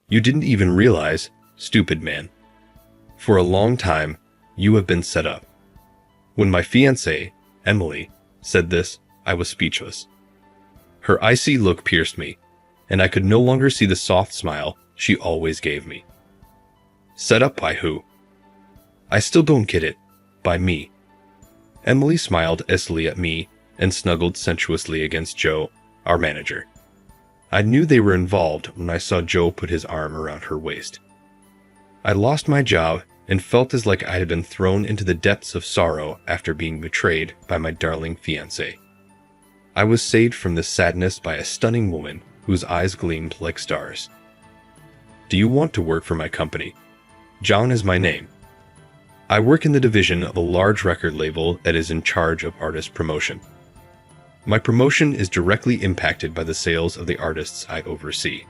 You didn't even realize, stupid man. For a long time, you have been set up. When my fiancée, Emily, said this, I was speechless. Her icy look pierced me, and I could no longer see the soft smile she always gave me. Set up by who? I still don't get it. By me. Emily smiled icily at me and snuggled sensuously against Joe, our manager. I knew they were involved when I saw Joe put his arm around her waist. I lost my job and felt as like I had been thrown into the depths of sorrow after being betrayed by my darling fiancé. I was saved from this sadness by a stunning woman whose eyes gleamed like stars. Do you want to work for my company? John is my name. I work in the division of a large record label that is in charge of artist promotion. My promotion is directly impacted by the sales of the artists I oversee.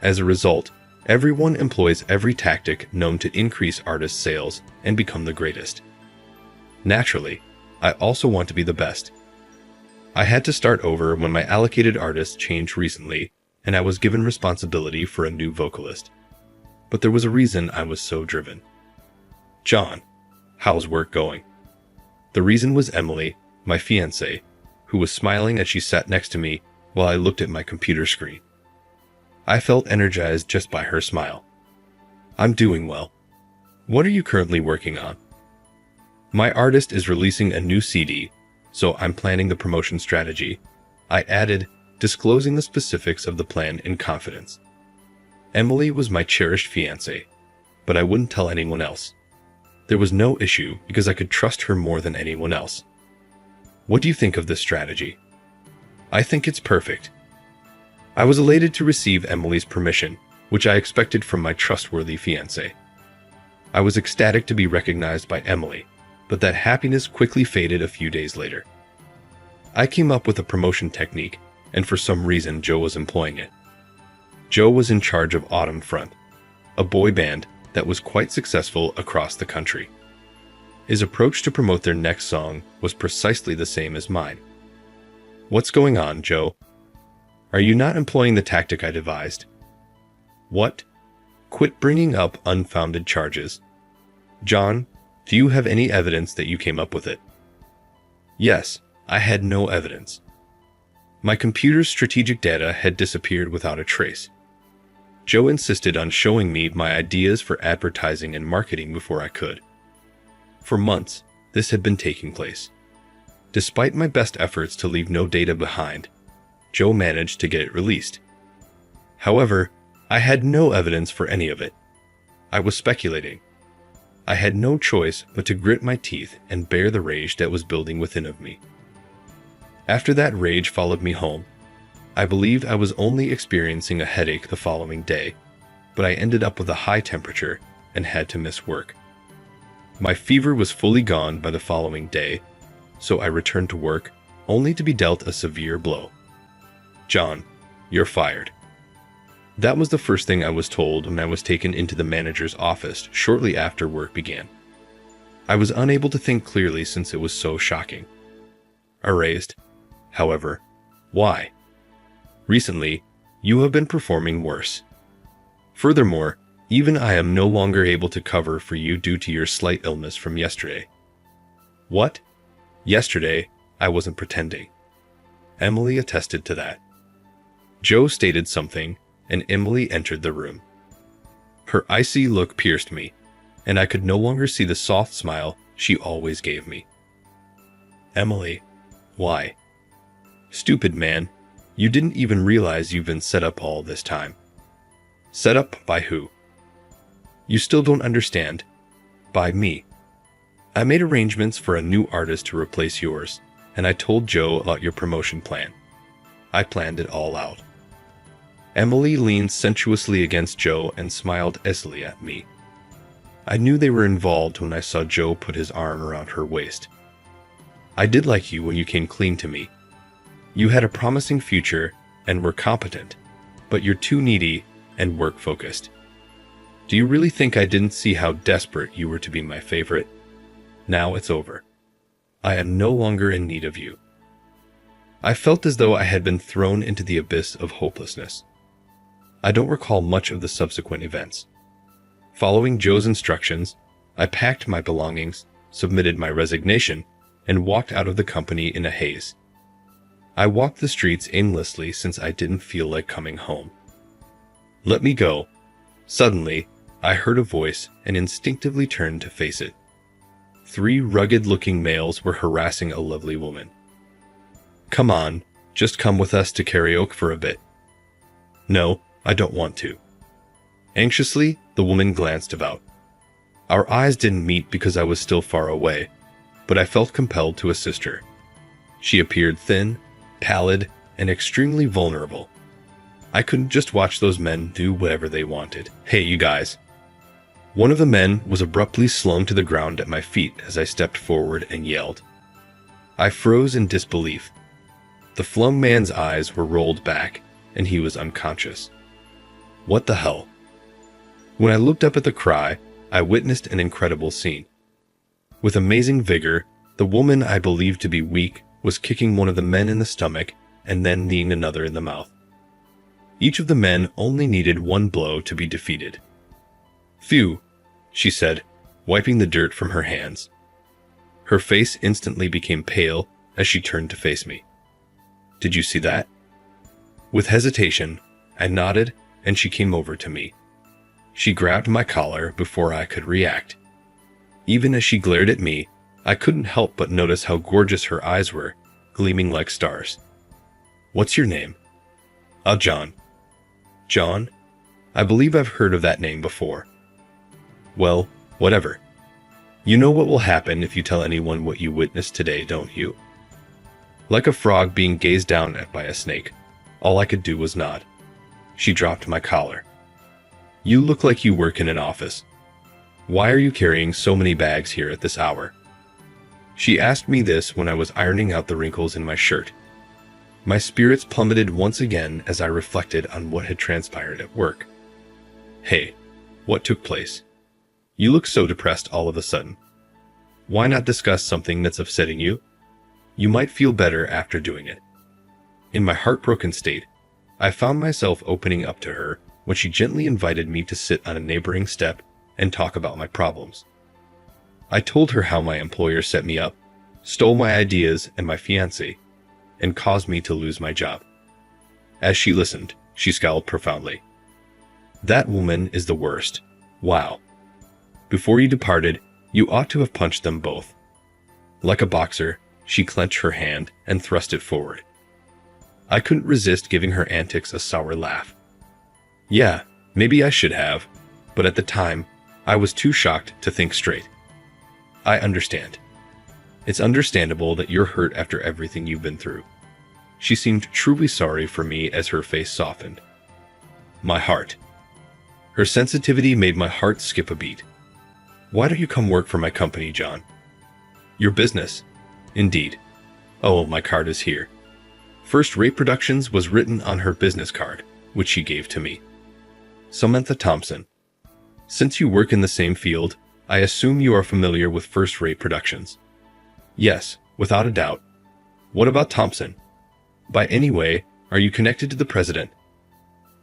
As a result, everyone employs every tactic known to increase artist sales and become the greatest. Naturally, I also want to be the best. I had to start over when my allocated artist changed recently, and I was given responsibility for a new vocalist. But there was a reason I was so driven. John, how's work going? The reason was Emily, my fiancée, who was smiling as she sat next to me while I looked at my computer screen. I felt energized just by her smile. I'm doing well. What are you currently working on? My artist is releasing a new CD, so I'm planning the promotion strategy. I added, disclosing the specifics of the plan in confidence. Emily was my cherished fiancée, but I wouldn't tell anyone else. There was no issue because I could trust her more than anyone else. What do you think of this strategy? I think it's perfect. I was elated to receive Emily's permission, which I expected from my trustworthy fiancé. I was ecstatic to be recognized by Emily, but that happiness quickly faded a few days later. I came up with a promotion technique, and for some reason Joe was employing it. Joe was in charge of Autumn Front, a boy band that was quite successful across the country. His approach to promote their next song was precisely the same as mine. What's going on, Joe? Are you not employing the tactic I devised? What? Quit bringing up unfounded charges. John, do you have any evidence that you came up with it? Yes, I had no evidence. My computer's strategic data had disappeared without a trace. Joe insisted on showing me my ideas for advertising and marketing before I could. For months, this had been taking place. Despite my best efforts to leave no data behind, Joe managed to get it released. However, I had no evidence for any of it. I was speculating. I had no choice but to grit my teeth and bear the rage that was building within of me. After that rage followed me home, I believed I was only experiencing a headache the following day, but I ended up with a high temperature and had to miss work. My fever was fully gone by the following day, so I returned to work only to be dealt a severe blow. John, you're fired. That was the first thing I was told when I was taken into the manager's office shortly after work began. I was unable to think clearly since it was so shocking. Erased. However, why? Recently, you have been performing worse. Furthermore, even I am no longer able to cover for you due to your slight illness from yesterday. What? Yesterday, I wasn't pretending. Emily attested to that. Joe stated something, and Emily entered the room. Her icy look pierced me, and I could no longer see the soft smile she always gave me. Emily, why? Stupid man, you didn't even realize you've been set up all this time. Set up by who? You still don't understand. By me. I made arrangements for a new artist to replace yours, and I told Joe about your promotion plan. I planned it all out. Emily leaned sensuously against Joe and smiled icily at me. I knew they were involved when I saw Joe put his arm around her waist. I did like you when you came clean to me. You had a promising future and were competent, but you're too needy and work-focused. Do you really think I didn't see how desperate you were to be my favorite? Now it's over. I am no longer in need of you. I felt as though I had been thrown into the abyss of hopelessness. I don't recall much of the subsequent events. Following Joe's instructions, I packed my belongings, submitted my resignation, and walked out of the company in a haze. I walked the streets aimlessly since I didn't feel like coming home. "Let me go." Suddenly, I heard a voice and instinctively turned to face it. 3 rugged-looking males were harassing a lovely woman. "Come on, just come with us to karaoke for a bit." "No, I don't want to." Anxiously, the woman glanced about. Our eyes didn't meet because I was still far away, but I felt compelled to assist her. She appeared thin, pallid, and extremely vulnerable. I couldn't just watch those men do whatever they wanted. "Hey, you guys." One of the men was abruptly slung to the ground at my feet as I stepped forward and yelled. I froze in disbelief. The flung man's eyes were rolled back, and he was unconscious. What the hell? When I looked up at the cry, I witnessed an incredible scene. With amazing vigor, the woman I believed to be weak was kicking one of the men in the stomach and then kneeing another in the mouth. Each of the men only needed one blow to be defeated. "Phew," she said, wiping the dirt from her hands. Her face instantly became pale as she turned to face me. "Did you see that?" With hesitation, I nodded and she came over to me. She grabbed my collar before I could react. Even as she glared at me, I couldn't help but notice how gorgeous her eyes were, gleaming like stars. "What's your name?" John." "John? I believe I've heard of that name before." "Well, whatever. You know what will happen if you tell anyone what you witnessed today, don't you?" Like a frog being gazed down at by a snake, all I could do was nod. She dropped my collar. "You look like you work in an office. Why are you carrying so many bags here at this hour?" She asked me this when I was ironing out the wrinkles in my shirt. My spirits plummeted once again as I reflected on what had transpired at work. "Hey, what took place? You look so depressed all of a sudden. Why not discuss something that's upsetting you? You might feel better after doing it." In my heartbroken state, I found myself opening up to her when she gently invited me to sit on a neighboring step and talk about my problems. I told her how my employer set me up, stole my ideas and my fiancé, and caused me to lose my job. As she listened, she scowled profoundly. "That woman is the worst. Wow. Before you departed, you ought to have punched them both." Like a boxer, she clenched her hand and thrust it forward. I couldn't resist giving her antics a sour laugh. "Yeah, maybe I should have, but at the time, I was too shocked to think straight. I understand. It's understandable that you're hurt after everything you've been through." She seemed truly sorry for me as her face softened. My heart. Her sensitivity made my heart skip a beat. "Why don't you come work for my company, John?" "Your business?" "Indeed. Oh, my card is here." First Rate Productions was written on her business card, which she gave to me. "Samantha Thompson. Since you work in the same field, I assume you are familiar with First Rate Productions." "Yes, without a doubt." "What about Thompson? By any way, are you connected to the president?"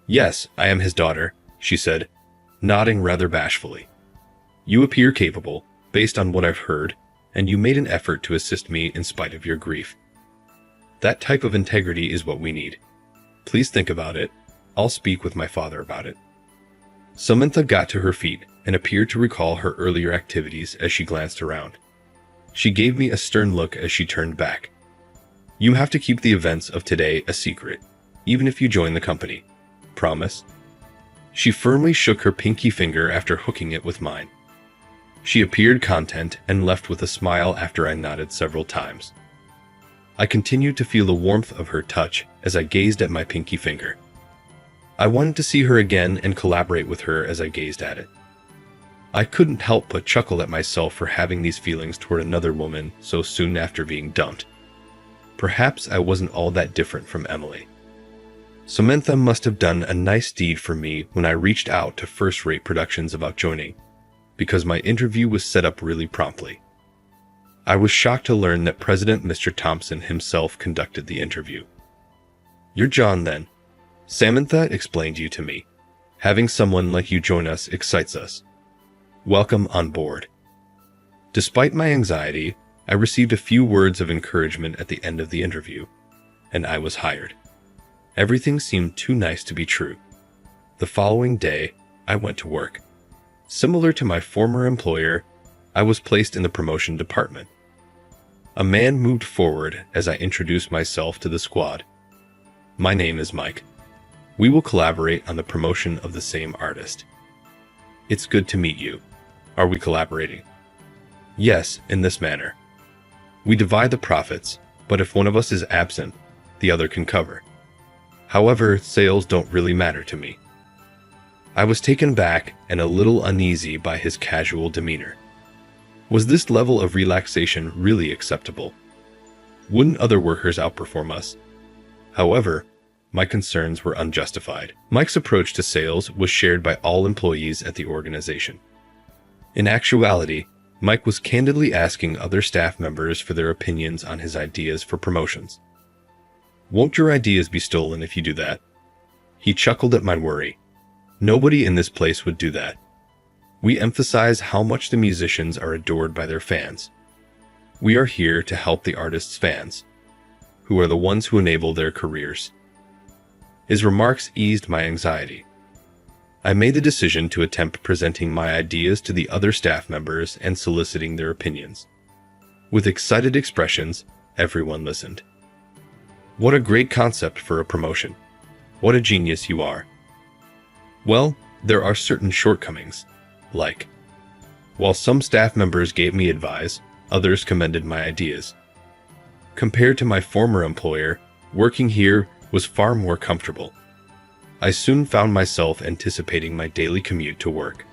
"Yes, I am his daughter," she said, nodding rather bashfully. "You appear capable, based on what I've heard, and you made an effort to assist me in spite of your grief. That type of integrity is what we need. Please think about it. I'll speak with my father about it." Samantha got to her feet and appeared to recall her earlier activities as she glanced around. She gave me a stern look as she turned back. "You have to keep the events of today a secret, even if you join the company. Promise?" She firmly shook her pinky finger after hooking it with mine. She appeared content and left with a smile after I nodded several times. I continued to feel the warmth of her touch as I gazed at my pinky finger. I wanted to see her again and collaborate with her as I gazed at it. I couldn't help but chuckle at myself for having these feelings toward another woman so soon after being dumped. Perhaps I wasn't all that different from Emily. Samantha must have done a nice deed for me when I reached out to First Rate Productions about joining, because my interview was set up really promptly. I was shocked to learn that President Mr. Thompson himself conducted the interview. "You're John, then?" Samantha explained you to me. Having someone like you join us excites us. Welcome on board. Despite my anxiety, I received a few words of encouragement at the end of the interview, and I was hired. Everything seemed too nice to be true. The following day, I went to work. Similar to my former employer, I was placed in the promotion department. A man moved forward as I introduced myself to the squad. My name is Mike. We will collaborate on the promotion of the same artist. It's good to meet you. Are we collaborating? Yes, in this manner. We divide the profits, but if one of us is absent, the other can cover. However, sales don't really matter to me. I was taken back and a little uneasy by his casual demeanor. Was this level of relaxation really acceptable? Wouldn't other workers outperform us? However, my concerns were unjustified. Mike's approach to sales was shared by all employees at the organization. In actuality, Mike was candidly asking other staff members for their opinions on his ideas for promotions. Won't your ideas be stolen if you do that? He chuckled at my worry. Nobody in this place would do that. We emphasize how much the musicians are adored by their fans. We are here to help the artist's fans, who are the ones who enable their careers. His remarks eased my anxiety. I made the decision to attempt presenting my ideas to the other staff members and soliciting their opinions. With excited expressions, everyone listened. What a great concept for a promotion. What a genius you are. Well, there are certain shortcomings. Like, while some staff members gave me advice, others commended my ideas. Compared to my former employer, working here was far more comfortable. I soon found myself anticipating my daily commute to work.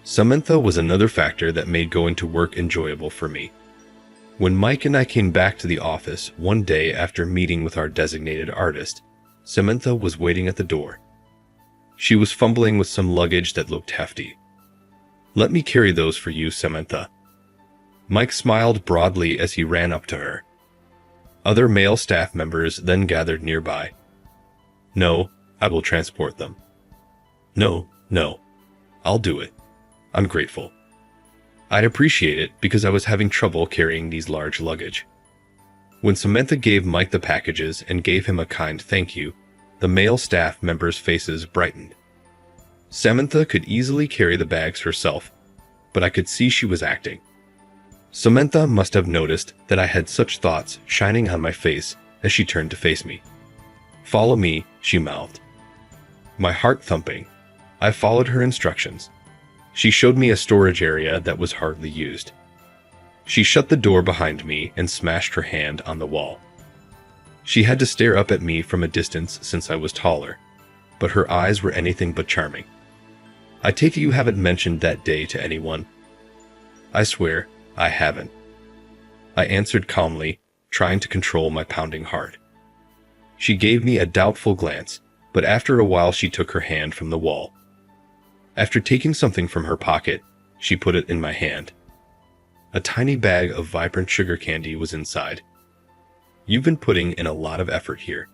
Samantha was another factor that made going to work enjoyable for me. When Mike and I came back to the office one day after meeting with our designated artist, Samantha was waiting at the door. She was fumbling with some luggage that looked hefty. Let me carry those for you, Samantha. Mike smiled broadly as he ran up to her. Other male staff members then gathered nearby. No, I will transport them. No, I'll do it. I'm grateful. I'd appreciate it because I was having trouble carrying these large luggage. When Samantha gave Mike the packages and gave him a kind thank you, the male staff members' faces brightened. Samantha could easily carry the bags herself, but I could see she was acting. Samantha must have noticed that I had such thoughts shining on my face as she turned to face me. Follow me, she mouthed. My heart thumping, I followed her instructions. She showed me a storage area that was hardly used. She shut the door behind me and smashed her hand on the wall. She had to stare up at me from a distance since I was taller, but her eyes were anything but charming. I take it you haven't mentioned that day to anyone? I swear, I haven't. I answered calmly, trying to control my pounding heart. She gave me a doubtful glance, but after a while she took her hand from the wall. After taking something from her pocket, she put it in my hand. A tiny bag of vibrant sugar candy was inside. You've been putting in a lot of effort here.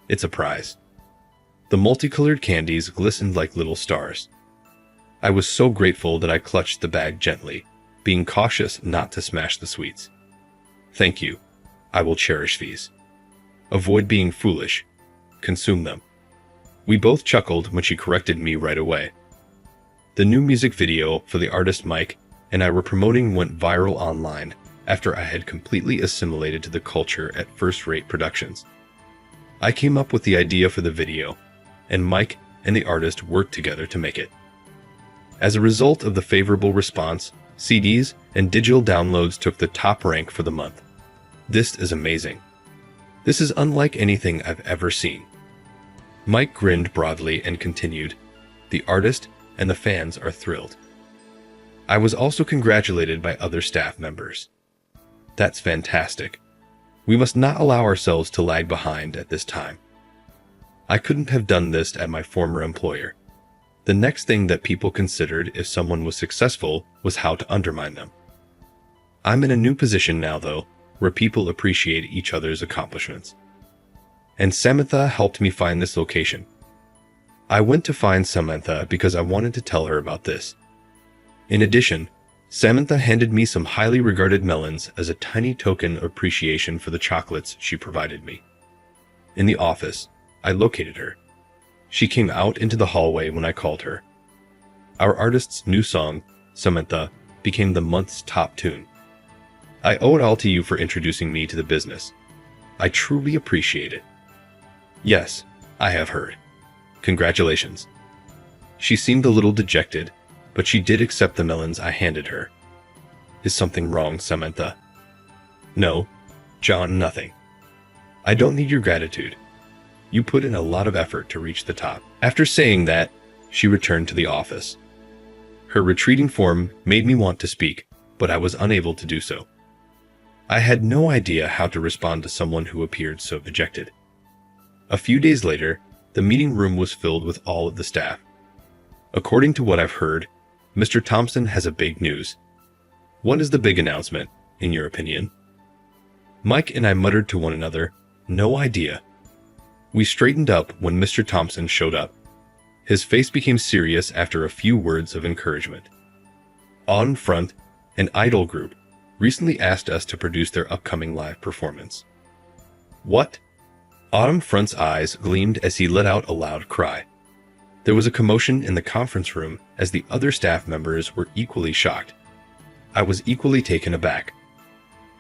It's a prize. The multicolored candies glistened like little stars. I was so grateful that I clutched the bag gently, being cautious not to smash the sweets. Thank you. I will cherish these. Avoid being foolish. Consume them. We both chuckled when she corrected me right away. The new music video for the artist Mike and I were promoting went viral online after I had completely assimilated to the culture at First Rate Productions. I came up with the idea for the video, and Mike and the artist worked together to make it. As a result of the favorable response, CDs and digital downloads took the top rank for the month. This is amazing. This is unlike anything I've ever seen. Mike grinned broadly and continued, the artist and the fans are thrilled. I was also congratulated by other staff members. That's fantastic. We must not allow ourselves to lag behind at this time. I couldn't have done this at my former employer. The next thing that people considered if someone was successful was how to undermine them. I'm in a new position now, though, where people appreciate each other's accomplishments. and Samantha helped me find this location. I went to find Samantha because I wanted to tell her about this. In addition, Samantha handed me some highly regarded melons as a tiny token of appreciation for the chocolates she provided me. In the office, I located her. She came out into the hallway when I called her. Our artist's new song, Samantha, became the month's top tune. I owe it all to you for introducing me to the business. I truly appreciate it. Yes, I have heard. Congratulations. She seemed a little dejected, but she did accept the melons I handed her. Is something wrong, Samantha? No, John, nothing. I don't need your gratitude. You put in a lot of effort to reach the top. After saying that, she returned to the office. Her retreating form made me want to speak, but I was unable to do so. I had no idea how to respond to someone who appeared so dejected. A few days later, the meeting room was filled with all of the staff. According to what I've heard, Mr. Thompson has a big news. What is the big announcement, in your opinion? Mike and I muttered to one another, no idea. We straightened up when Mr. Thompson showed up. His face became serious after a few words of encouragement. Autumn Front, an idol group, recently asked us to produce their upcoming live performance. What? Autumn Front's eyes gleamed as he let out a loud cry. There was a commotion in the conference room as the other staff members were equally shocked. I was equally taken aback.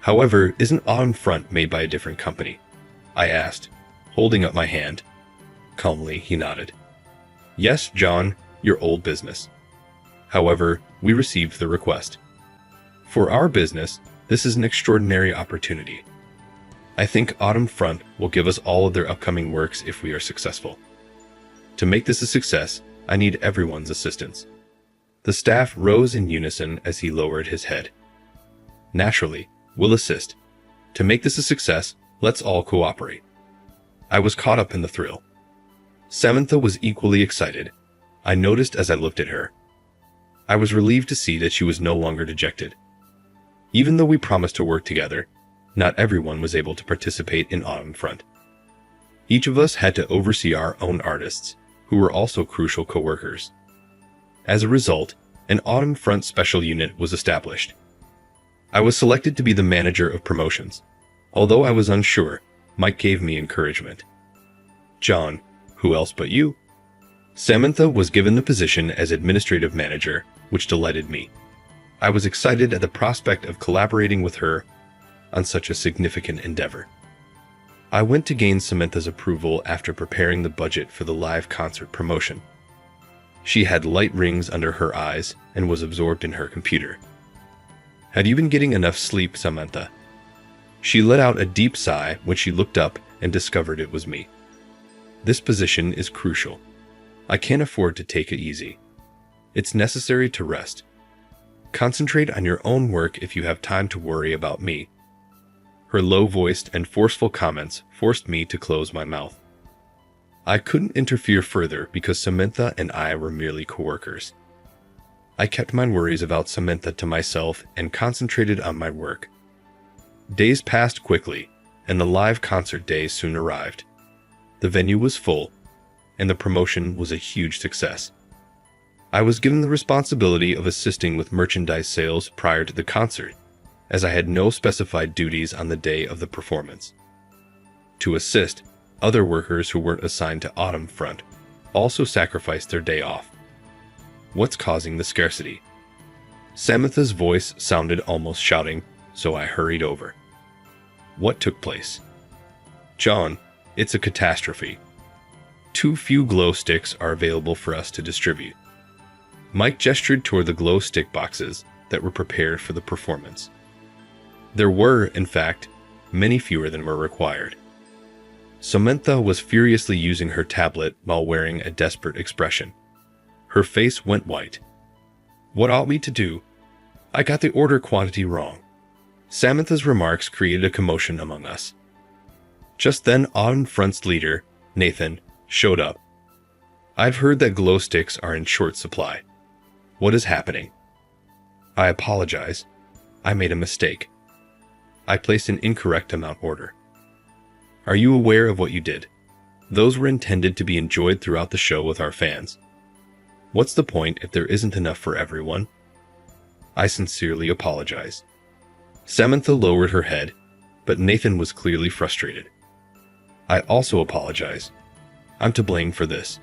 However, isn't Autumn Front made by a different company? I asked, holding up my hand. Calmly, he nodded. Yes, John, your old business. However, we received the request. For our business, this is an extraordinary opportunity. I think Autumn Front will give us all of their upcoming works if we are successful. To make this a success, I need everyone's assistance. The staff rose in unison as he lowered his head. Naturally, we'll assist. To make this a success, let's all cooperate. I was caught up in the thrill. Samantha was equally excited. I noticed as I looked at her. I was relieved to see that she was no longer dejected. Even though we promised to work together, not everyone was able to participate in Autumn Front. Each of us had to oversee our own artists, who were also crucial co-workers. As a result, an Autumn Front special unit was established. I was selected to be the manager of promotions. Although I was unsure, Mike gave me encouragement. John, who else but you? Samantha was given the position as administrative manager, which delighted me. I was excited at the prospect of collaborating with her on such a significant endeavor. I went to gain Samantha's approval after preparing the budget for the live concert promotion. She had light rings under her eyes and was absorbed in her computer. Had you been getting enough sleep, Samantha? She let out a deep sigh when she looked up and discovered it was me. This position is crucial. I can't afford to take it easy. It's necessary to rest. Concentrate on your own work if you have time to worry about me. Her low-voiced and forceful comments forced me to close my mouth. I couldn't interfere further because Samantha and I were merely co-workers. I kept my worries about Samantha to myself and concentrated on my work. Days passed quickly, and the live concert day soon arrived. The venue was full, and the promotion was a huge success. I was given the responsibility of assisting with merchandise sales prior to the concert, as I had no specified duties on the day of the performance. To assist, other workers who weren't assigned to Autumn Front also sacrificed their day off. What's causing the scarcity? Samantha's voice sounded almost shouting, so I hurried over. What took place? John, it's a catastrophe. Too few glow sticks are available for us to distribute. Mike gestured toward the glow stick boxes that were prepared for the performance. There were, in fact, many fewer than were required. Samantha was furiously using her tablet while wearing a desperate expression. Her face went white. What ought we to do? I got the order quantity wrong. Samantha's remarks created a commotion among us. Just then, Autumn Front's leader, Nathan, showed up. I've heard that glow sticks are in short supply. What is happening? I apologize. I made a mistake. I placed an incorrect amount order. Are you aware of what you did? Those were intended to be enjoyed throughout the show with our fans. What's the point if there isn't enough for everyone? I sincerely apologize. Samantha lowered her head, but Nathan was clearly frustrated. I also apologize. I'm to blame for this.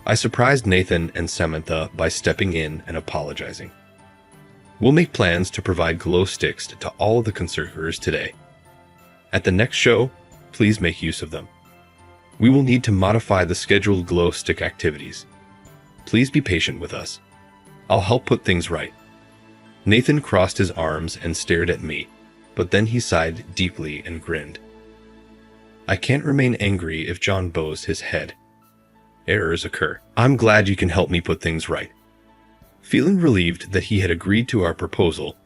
I surprised Nathan and Samantha by stepping in and apologizing. We'll make plans to provide glow sticks to all of the concertgoers today. At the next show, please make use of them. We will need to modify the scheduled glow stick activities. Please be patient with us. I'll help put things right. Nathan crossed his arms and stared at me, but then he sighed deeply and grinned. I can't remain angry if John bows his head. Errors occur. I'm glad you can help me put things right. Feeling relieved that he had agreed to our proposal,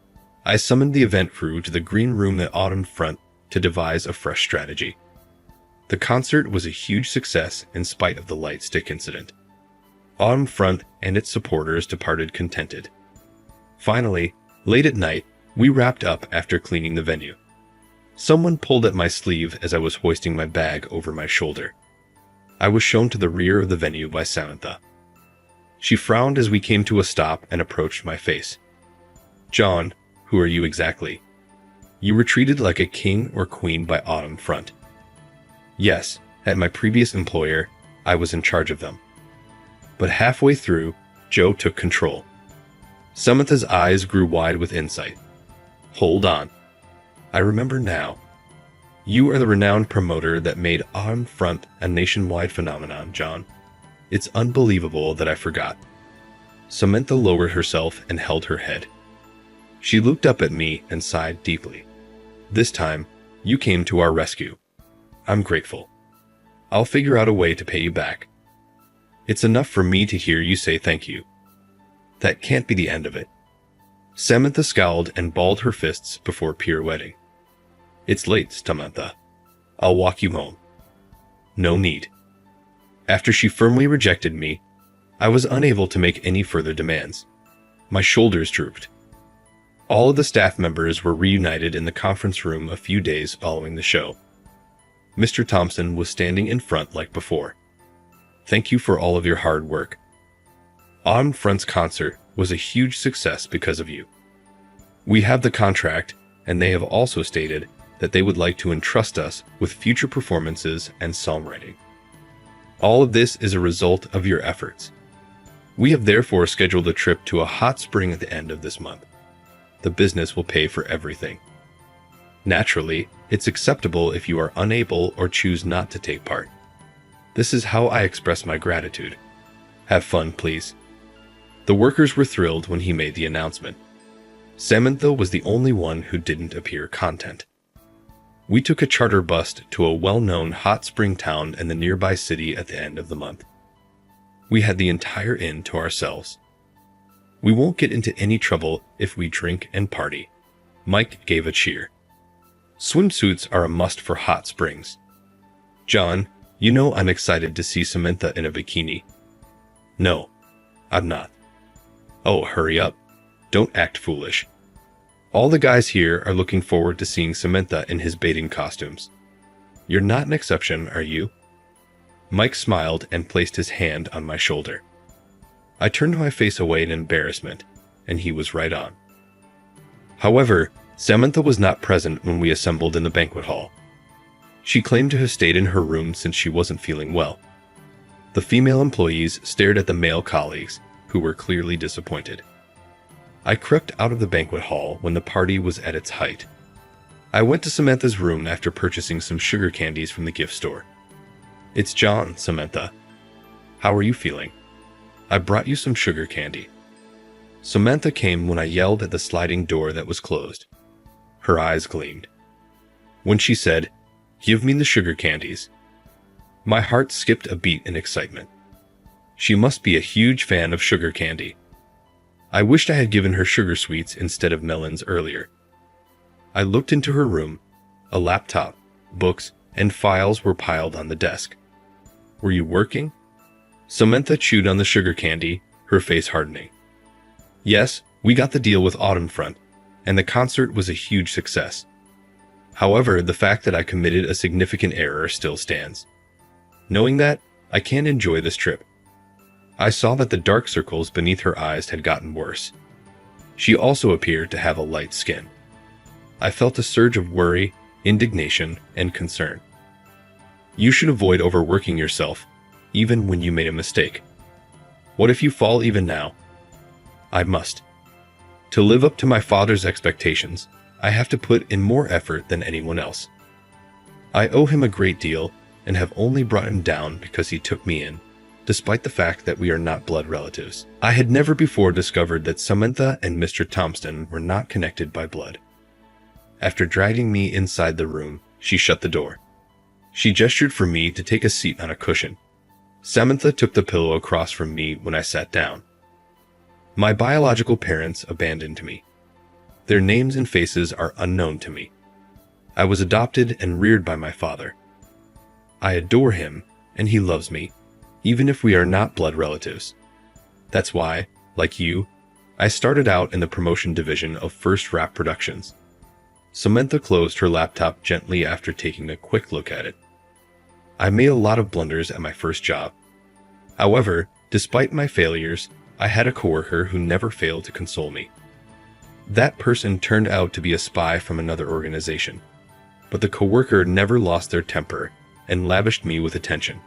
I summoned the event crew to the green room at Autumn Front to devise a fresh strategy. The concert was a huge success in spite of the light stick incident. Autumn Front and its supporters departed contented. Finally, late at night, we wrapped up after cleaning the venue. Someone pulled at my sleeve as I was hoisting my bag over my shoulder. I was shown to the rear of the venue by Samantha. She frowned as we came to a stop and approached my face. John, who are you exactly? You were treated like a king or queen by Autumn Front. Yes, at my previous employer, I was in charge of them. But halfway through, Joe took control. Samantha's eyes grew wide with insight. Hold on. I remember now. You are the renowned promoter that made Autumn Front a nationwide phenomenon, John. It's unbelievable that I forgot. Samantha lowered herself and held her head. She looked up at me and sighed deeply. This time, you came to our rescue. I'm grateful. I'll figure out a way to pay you back. It's enough for me to hear you say thank you. That can't be the end of it. Samantha scowled and balled her fists before pirouetting. It's late, Samantha. I'll walk you home. No need. After she firmly rejected me, I was unable to make any further demands. My shoulders drooped. All of the staff members were reunited in the conference room a few days following the show. Mr. Thompson was standing in front like before. Thank you for all of your hard work. Autumn Front's concert was a huge success because of you. We have the contract, and they have also stated that they would like to entrust us with future performances and songwriting. All of this is a result of your efforts. We have therefore scheduled a trip to a hot spring at the end of this month. The business will pay for everything. Naturally, it's acceptable if you are unable or choose not to take part. This is how I express my gratitude. Have fun, please. The workers were thrilled when he made the announcement. Samantha was the only one who didn't appear content. We took a charter bus to a well-known hot spring town in the nearby city at the end of the month. We had the entire inn to ourselves. We won't get into any trouble if we drink and party. Mike gave a cheer. Swimsuits are a must for hot springs. John, you know I'm excited to see Samantha in a bikini. No, I'm not. Oh, hurry up. Don't act foolish. All the guys here are looking forward to seeing Samantha in his bathing costumes. You're not an exception, are you? Mike smiled and placed his hand on my shoulder. I turned my face away in embarrassment, and he was right on. However, Samantha was not present when we assembled in the banquet hall. She claimed to have stayed in her room since she wasn't feeling well. The female employees stared at the male colleagues, who were clearly disappointed. I crept out of the banquet hall when the party was at its height. I went to Samantha's room after purchasing some sugar candies from the gift store. It's John, Samantha. How are you feeling? I brought you some sugar candy. Samantha came when I yelled at the sliding door that was closed. Her eyes gleamed. When she said, "Give me the sugar candies," my heart skipped a beat in excitement. She must be a huge fan of sugar candy. I wished I had given her sugar sweets instead of melons earlier. I looked into her room. A laptop, books, and files were piled on the desk. Were you working? Samantha chewed on the sugar candy, her face hardening. Yes, we got the deal with Autumn Front, and the concert was a huge success. However, the fact that I committed a significant error still stands. Knowing that, I can't enjoy this trip. I saw that the dark circles beneath her eyes had gotten worse. She also appeared to have a light skin. I felt a surge of worry, indignation, and concern. You should avoid overworking yourself, even when you made a mistake. What if you fall even now? I must. To live up to my father's expectations, I have to put in more effort than anyone else. I owe him a great deal and have only brought him down because he took me in, despite the fact that we are not blood relatives. I had never before discovered that Samantha and Mr. Thompson were not connected by blood. After dragging me inside the room, she shut the door. She gestured for me to take a seat on a cushion. Samantha took the pillow across from me when I sat down. My biological parents abandoned me. Their names and faces are unknown to me. I was adopted and reared by my father. I adore him, and he loves me, even if we are not blood relatives. That's why, like you, I started out in the promotion division of First Wrap Productions. Samantha closed her laptop gently after taking a quick look at it. I made a lot of blunders at my first job. However, despite my failures, I had a coworker who never failed to console me. That person turned out to be a spy from another organization, but the coworker never lost their temper and lavished me with attention.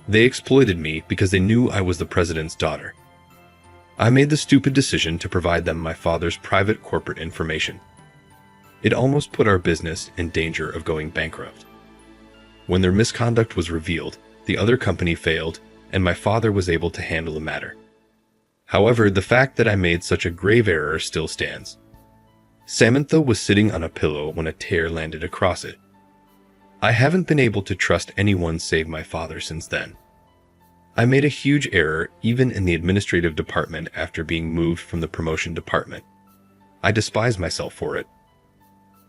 They exploited me because they knew I was the president's daughter. I made the stupid decision to provide them my father's private corporate information. It almost put our business in danger of going bankrupt. When their misconduct was revealed, the other company failed, and my father was able to handle the matter. However, the fact that I made such a grave error still stands. Samantha was sitting on a pillow when a tear landed across it. I haven't been able to trust anyone save my father since then. I made a huge error even in the administrative department after being moved from the promotion department. I despise myself for it.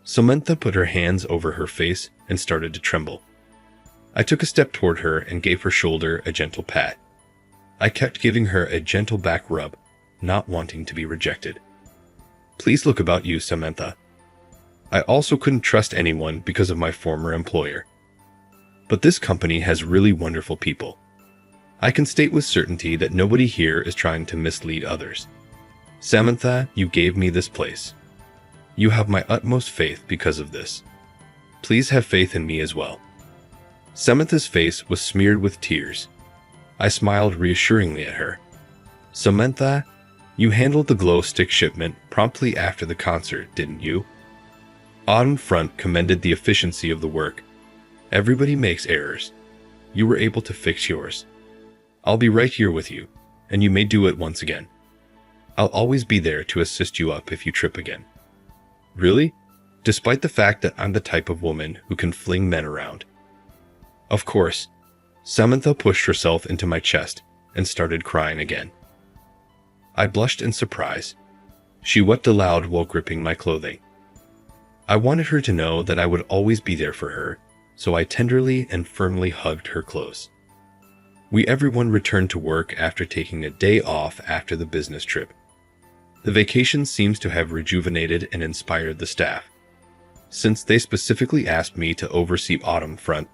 Samantha put her hands over her face and started to tremble. I took a step toward her and gave her shoulder a gentle pat. I kept giving her a gentle back rub, not wanting to be rejected. Please look about you, Samantha. I also couldn't trust anyone because of my former employer. But this company has really wonderful people. I can state with certainty that nobody here is trying to mislead others. Samantha, you gave me this place. You have my utmost faith because of this. Please have faith in me as well. Samantha's face was smeared with tears. I smiled reassuringly at her. Samantha, you handled the glow stick shipment promptly after the concert, didn't you? Autumn Front commended the efficiency of the work. Everybody makes errors. You were able to fix yours. I'll be right here with you, and you may do it once again. I'll always be there to assist you up if you trip again. Really? Despite the fact that I'm the type of woman who can fling men around. Of course. Samantha pushed herself into my chest and started crying again. I blushed in surprise. She wept aloud while gripping my clothing. I wanted her to know that I would always be there for her, so I tenderly and firmly hugged her close. Everyone returned to work after taking a day off after the business trip. The vacation seems to have rejuvenated and inspired the staff. Since they specifically asked me to oversee Autumn Front,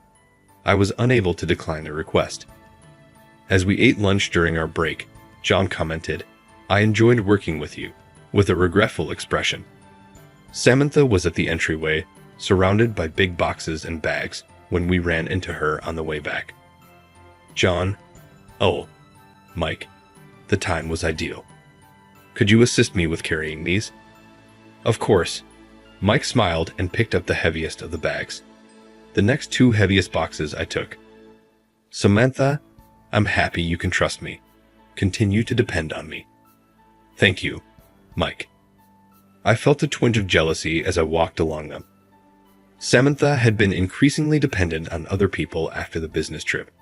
I was unable to decline their request. As we ate lunch during our break, John commented, "I enjoyed working with you," with a regretful expression. Samantha was at the entryway, surrounded by big boxes and bags, when we ran into her on the way back. John, oh, Mike, the time was ideal. Could you assist me with carrying these? Of course. Mike smiled and picked up the heaviest of the bags. The next two heaviest boxes I took. Samantha, I'm happy you can trust me. Continue to depend on me. Thank you, Mike. I felt a twinge of jealousy as I walked along them. Samantha had been increasingly dependent on other people after the business trip.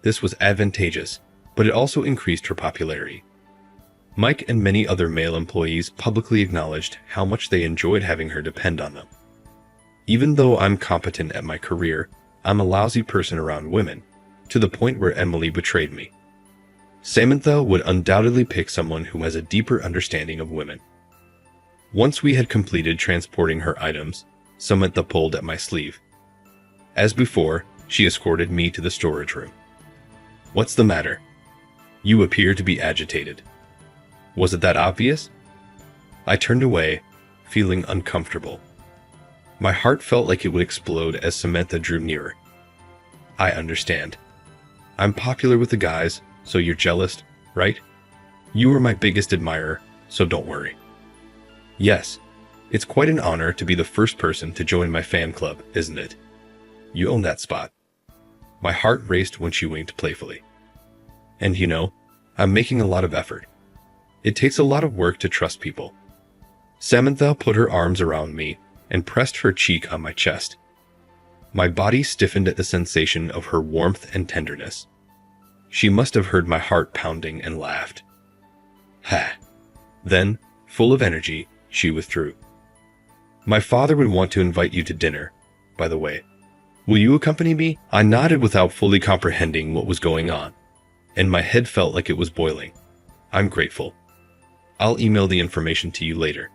This was advantageous, but it also increased her popularity. Mike and many other male employees publicly acknowledged how much they enjoyed having her depend on them. Even though I'm competent at my career, I'm a lousy person around women, to the point where Emily betrayed me. Samantha would undoubtedly pick someone who has a deeper understanding of women. Once we had completed transporting her items, Samantha pulled at my sleeve. As before, she escorted me to the storage room. What's the matter? You appear to be agitated. Was it that obvious? I turned away, feeling uncomfortable. My heart felt like it would explode as Samantha drew nearer. I understand. I'm popular with the guys, so you're jealous, right? You are my biggest admirer, so don't worry. Yes, it's quite an honor to be the first person to join my fan club, isn't it? You own that spot. My heart raced when she winked playfully. And you know, I'm making a lot of effort. It takes a lot of work to trust people. Samantha put her arms around me and pressed her cheek on my chest. My body stiffened at the sensation of her warmth and tenderness. She must have heard my heart pounding and laughed. Ha! Then, full of energy, she withdrew. My father would want to invite you to dinner, by the way. Will you accompany me? I nodded without fully comprehending what was going on, and my head felt like it was boiling. I'm grateful. I'll email the information to you later.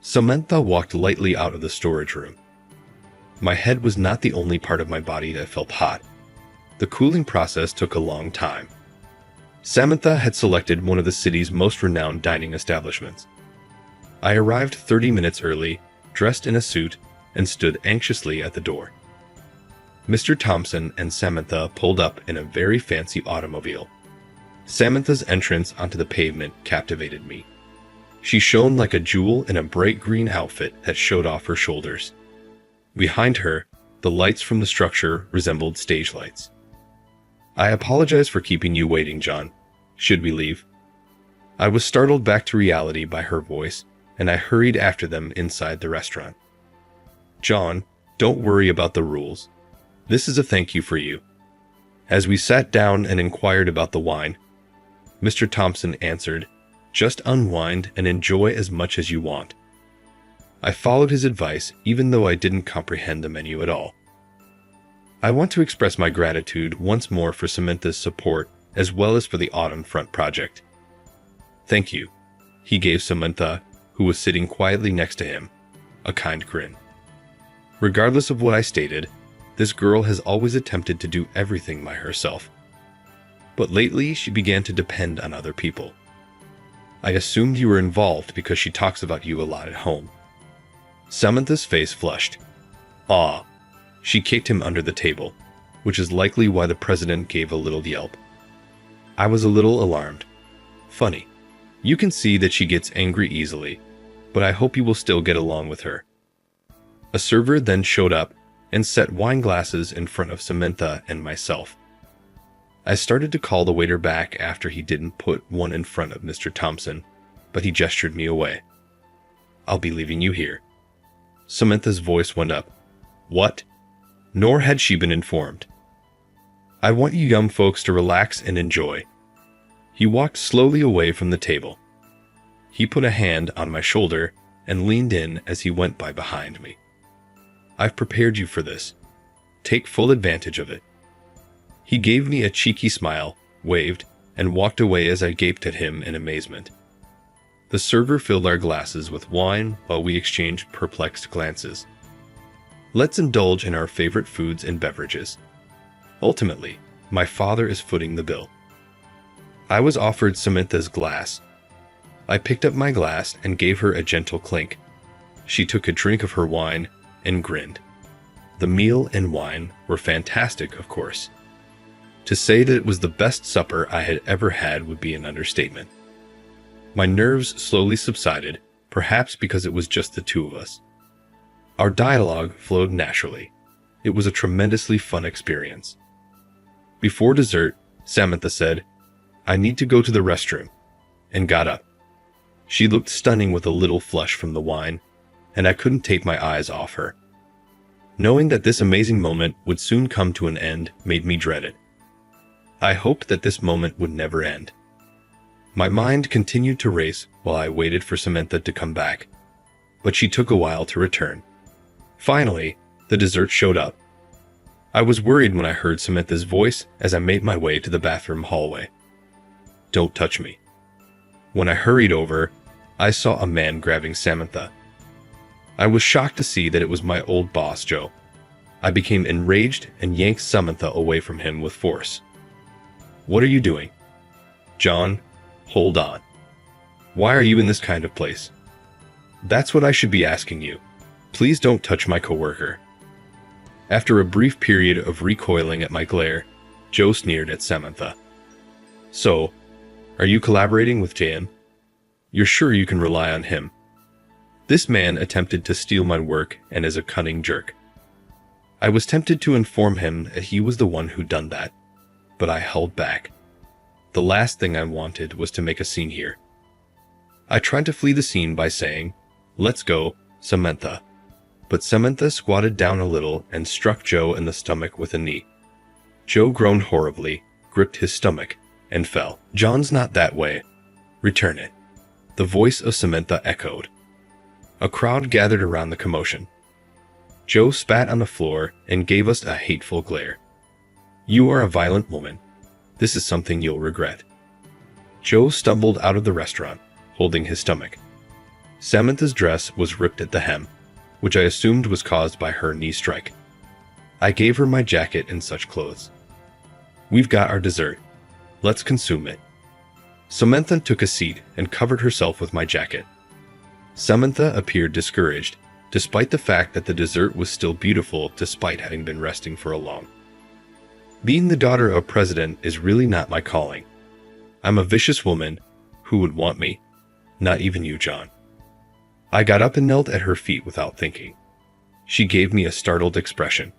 Samantha walked lightly out of the storage room. My head was not the only part of my body that felt hot. The cooling process took a long time. Samantha had selected one of the city's most renowned dining establishments. I arrived 30 minutes early, dressed in a suit, and stood anxiously at the door. Mr. Thompson and Samantha pulled up in a very fancy automobile. Samantha's entrance onto the pavement captivated me. She shone like a jewel in a bright green outfit that showed off her shoulders. Behind her, the lights from the structure resembled stage lights. I apologize for keeping you waiting, John. Should we leave? I was startled back to reality by her voice, and I hurried after them inside the restaurant. John, don't worry about the rules. This is a thank you for you. As we sat down and inquired about the wine, Mr. Thompson answered, just unwind and enjoy as much as you want. I followed his advice even though I didn't comprehend the menu at all. I want to express my gratitude once more for Samantha's support as well as for the Autumn Front project. Thank you, he gave Samantha, who was sitting quietly next to him, a kind grin. Regardless of what I stated, this girl has always attempted to do everything by herself. But lately she began to depend on other people. I assumed you were involved because she talks about you a lot at home. Samantha's face flushed. Ah. She kicked him under the table, which is likely why the president gave a little yelp. I was a little alarmed. Funny. You can see that she gets angry easily, but I hope you will still get along with her. A server then showed up and set wine glasses in front of Samantha and myself. I started to call the waiter back after he didn't put one in front of Mr. Thompson, but he gestured me away. I'll be leaving you here. Samantha's voice went up. What? Nor had she been informed. I want you young folks to relax and enjoy. He walked slowly away from the table. He put a hand on my shoulder and leaned in as he went by behind me. I've prepared you for this. Take full advantage of it. He gave me a cheeky smile, waved, and walked away as I gaped at him in amazement. The server filled our glasses with wine while we exchanged perplexed glances. Let's indulge in our favorite foods and beverages. Ultimately, my father is footing the bill. I was offered Samantha's glass. I picked up my glass and gave her a gentle clink. She took a drink of her wine and grinned. The meal and wine were fantastic, of course. To say that it was the best supper I had ever had would be an understatement. My nerves slowly subsided, perhaps because it was just the two of us. Our dialogue flowed naturally. It was a tremendously fun experience. Before dessert, Samantha said, I need to go to the restroom, and got up. She looked stunning with a little flush from the wine, and I couldn't take my eyes off her. Knowing that this amazing moment would soon come to an end made me dread it. I hoped that this moment would never end. My mind continued to race while I waited for Samantha to come back, but she took a while to return. Finally, the dessert showed up. I was worried when I heard Samantha's voice as I made my way to the bathroom hallway. Don't touch me. When I hurried over, I saw a man grabbing Samantha. I was shocked to see that it was my old boss, Joe. I became enraged and yanked Samantha away from him with force. What are you doing? John, hold on. Why are you in this kind of place? That's what I should be asking you. Please don't touch my coworker. After a brief period of recoiling at my glare, Joe sneered at Samantha. So, are you collaborating with JM? You're sure you can rely on him? This man attempted to steal my work and is a cunning jerk. I was tempted to inform him that he was the one who done that, but I held back. The last thing I wanted was to make a scene here. I tried to flee the scene by saying, "Let's go, Samantha." But Samantha squatted down a little and struck Joe in the stomach with a knee. Joe groaned horribly, gripped his stomach, and fell. "John's not that way. Return it." The voice of Samantha echoed. A crowd gathered around the commotion. Joe spat on the floor and gave us a hateful glare. "You are a violent woman. This is something you'll regret." Joe stumbled out of the restaurant, holding his stomach. Samantha's dress was ripped at the hem, which I assumed was caused by her knee strike. I gave her my jacket and such clothes. "We've got our dessert. Let's consume it." Samantha took a seat and covered herself with my jacket. Samantha appeared discouraged, despite the fact that the dessert was still beautiful despite having been resting for a long. Being the daughter of a president is really not my calling. I'm a vicious woman. Who would want me? Not even you, John. I got up and knelt at her feet without thinking. She gave me a startled expression.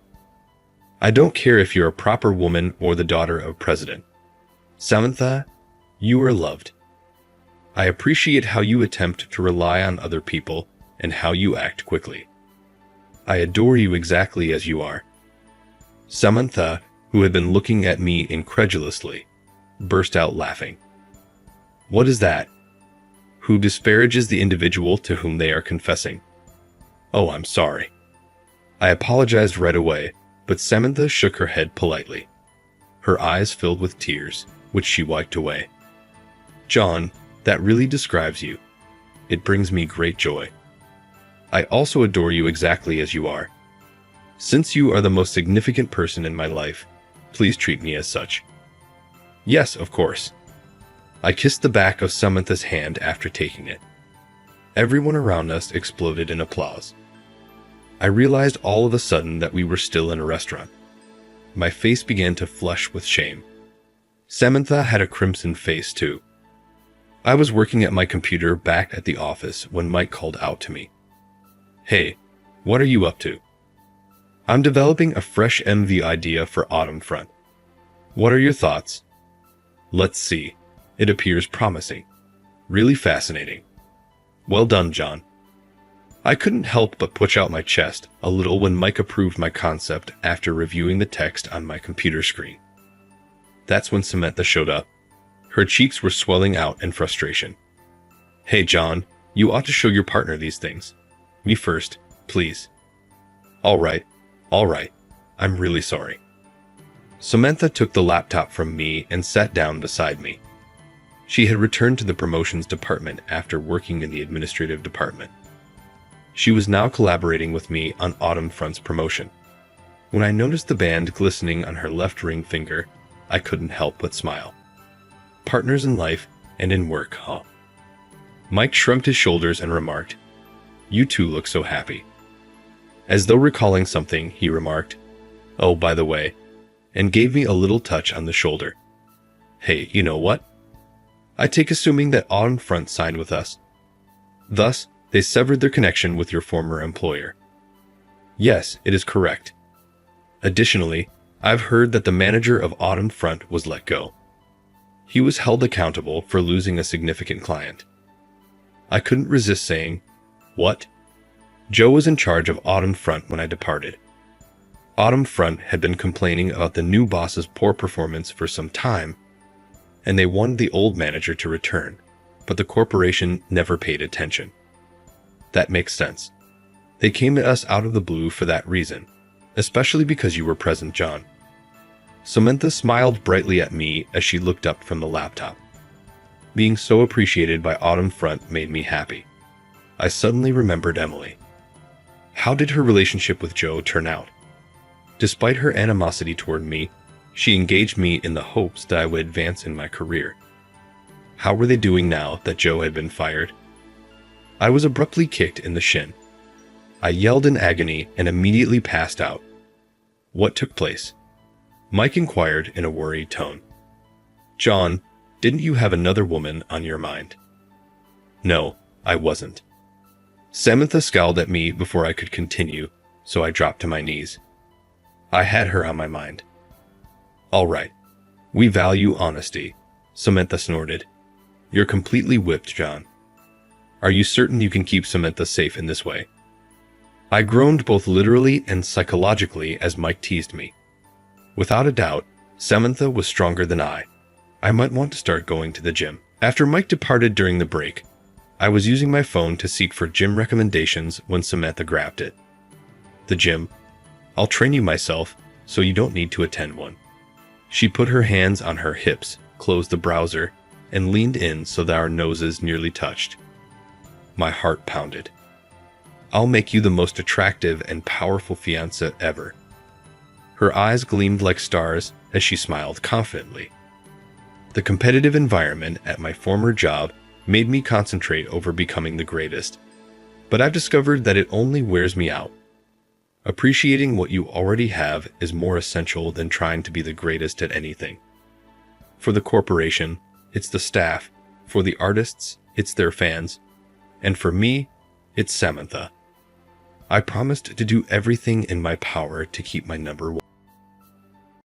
"I don't care if you're a proper woman or the daughter of a president. Samantha, you are loved. I appreciate how you attempt to rely on other people and how you act quickly. I adore you exactly as you are." Samantha, who had been looking at me incredulously, burst out laughing. "What is that? Who disparages the individual to whom they are confessing? Oh, I'm sorry." I apologized right away, but Samantha shook her head politely. Her eyes filled with tears, which she wiped away. "John, that really describes you. It brings me great joy. I also adore you exactly as you are. Since you are the most significant person in my life, please treat me as such." "Yes, of course." I kissed the back of Samantha's hand after taking it. Everyone around us exploded in applause. I realized all of a sudden that we were still in a restaurant. My face began to flush with shame. Samantha had a crimson face too. I was working at my computer back at the office when Mike called out to me. "Hey, what are you up to?" "I'm developing a fresh MV idea for Autumn Front. What are your thoughts?" "Let's see. It appears promising. Really fascinating. Well done, John." I couldn't help but push out my chest a little when Mike approved my concept after reviewing the text on my computer screen. That's when Samantha showed up. Her cheeks were swelling out in frustration. "Hey, John, you ought to show your partner these things. Me first, please." All right. I'm really sorry." Samantha took the laptop from me and sat down beside me. She had returned to the promotions department after working in the administrative department. She was now collaborating with me on Autumn Front's promotion. When I noticed the band glistening on her left ring finger, I couldn't help but smile. Partners in life and in work, huh? Mike shrugged his shoulders and remarked, "You two look so happy." As though recalling something, he remarked, "Oh, by the way," and gave me a little touch on the shoulder. "Hey, you know what? I take assuming that Autumn Front signed with us. Thus, they severed their connection with your former employer." "Yes, it is correct. Additionally, I've heard that the manager of Autumn Front was let go. He was held accountable for losing a significant client." I couldn't resist saying, "What?" Joe was in charge of Autumn Front when I departed. Autumn Front had been complaining about the new boss's poor performance for some time, and they wanted the old manager to return, but the corporation never paid attention. That makes sense. They came at us out of the blue for that reason, especially because you were present, John. Samantha smiled brightly at me as she looked up from the laptop. Being so appreciated by Autumn Front made me happy. I suddenly remembered Emily. How did her relationship with Joe turn out? Despite her animosity toward me, she engaged me in the hopes that I would advance in my career. How were they doing now that Joe had been fired? I was abruptly kicked in the shin. I yelled in agony and immediately passed out. What took place? Mike inquired in a worried tone. John, didn't you have another woman on your mind? No, I wasn't. Samantha scowled at me before I could continue, so I dropped to my knees. I had her on my mind. All right. We value honesty, Samantha snorted. You're completely whipped, John. Are you certain you can keep Samantha safe in this way? I groaned both literally and psychologically as Mike teased me. Without a doubt, Samantha was stronger than I. I might want to start going to the gym. After Mike departed during the break, I was using my phone to seek for gym recommendations when Samantha grabbed it. The gym. I'll train you myself, so you don't need to attend one. She put her hands on her hips, closed the browser, and leaned in so that our noses nearly touched. My heart pounded. I'll make you the most attractive and powerful fiancé ever. Her eyes gleamed like stars as she smiled confidently. The competitive environment at my former job made me concentrate over becoming the greatest, but I've discovered that it only wears me out. Appreciating what you already have is more essential than trying to be the greatest at anything. For the corporation, it's the staff. For the artists, it's their fans. And for me, it's Samantha. I promised to do everything in my power to keep my number one.